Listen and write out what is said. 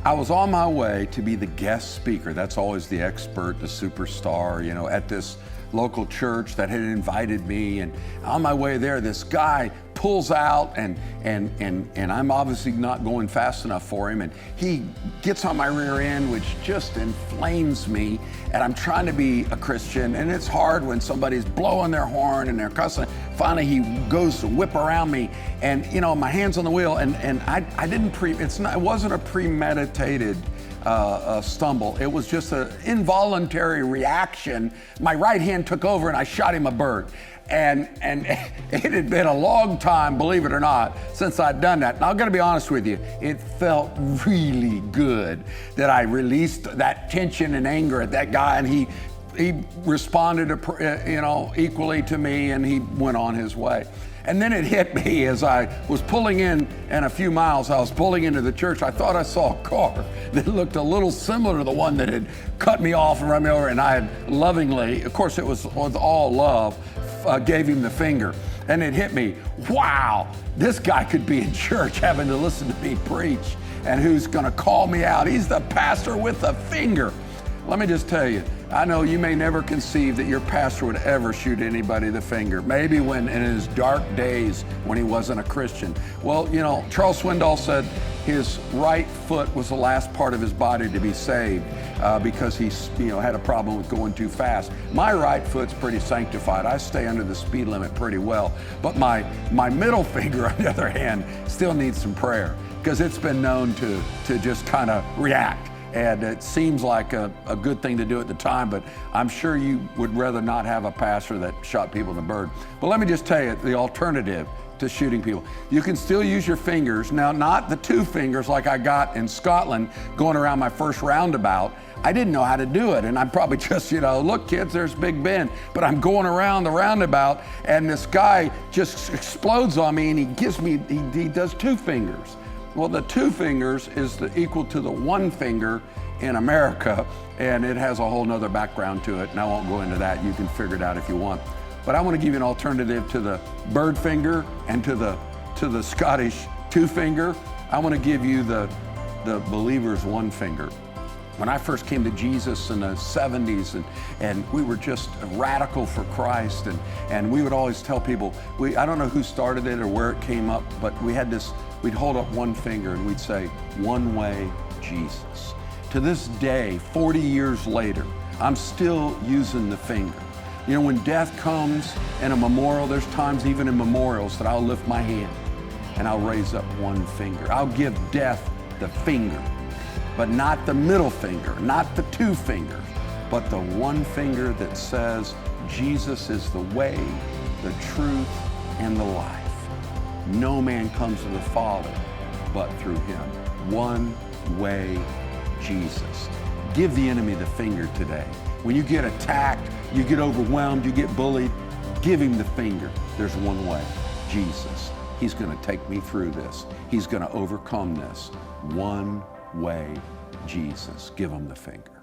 I was on my way to be the guest speaker. That's always the expert, the superstar, at this local church that had invited me. And on my way there, this guy pulls out and I'm obviously not going fast enough for him. And he gets on my rear end, which just inflames me. And I'm trying to be a Christian. And it's hard when somebody's blowing their horn and they're cussing. Finally, he goes to whip around me and, my hand's on the wheel. And I didn't it wasn't a premeditated stumble. It was just an involuntary reaction. My right hand took over and I shot him a bird. And it had been a long time, believe it or not, since I'd done that. And I'm gonna be honest with you, it felt really good that I released that tension and anger at that guy, and he responded, equally to me, and he went on his way. And then it hit me as I was pulling in a few miles, I was pulling into the church. I thought I saw a car that looked a little similar to the one that had cut me off and run me over, and I had lovingly, of course it was with all love, gave him the finger. And it hit me, wow, this guy could be in church having to listen to me preach, and who's gonna call me out? He's the pastor with the finger. Let me just tell you, I know you may never conceive that your pastor would ever shoot anybody the finger. Maybe when in his dark days when he wasn't a Christian. Well, Charles Swindoll said his right foot was the last part of his body to be saved because he had a problem with going too fast. My right foot's pretty sanctified. I stay under the speed limit pretty well. But my middle finger, on the other hand, still needs some prayer because it's been known to just kind of react. And it seems like a good thing to do at the time, but I'm sure you would rather not have a pastor that shot people in the bird. But let me just tell you the alternative to shooting people. You can still use your fingers. Now, not the two fingers like I got in Scotland going around my first roundabout. I didn't know how to do it. And I'm probably just, look kids, there's Big Ben. But I'm going around the roundabout and this guy just explodes on me and he does two fingers. Well, the two fingers is equal to the one finger in America, and it has a whole nother background to it, and I won't go into that. You can figure it out if you want. But I want to give you an alternative to the bird finger and to the Scottish two finger. I want to give you the believer's one finger. When I first came to Jesus in the 70s and we were just radical for Christ and we would always tell people, I don't know who started it or where it came up, but we'd hold up one finger and we'd say, one way, Jesus. To this day, 40 years later, I'm still using the finger. When death comes in a memorial, there's times even in memorials that I'll lift my hand and I'll raise up one finger. I'll give death the finger. But not the middle finger, not the two fingers, but the one finger that says Jesus is the way, the truth, and the life. No man comes to the Father but through him. One way, Jesus. Give the enemy the finger today. When you get attacked, you get overwhelmed, you get bullied, give him the finger. There's one way, Jesus. He's going to take me through this. He's going to overcome this. One way, Jesus. Give him the finger.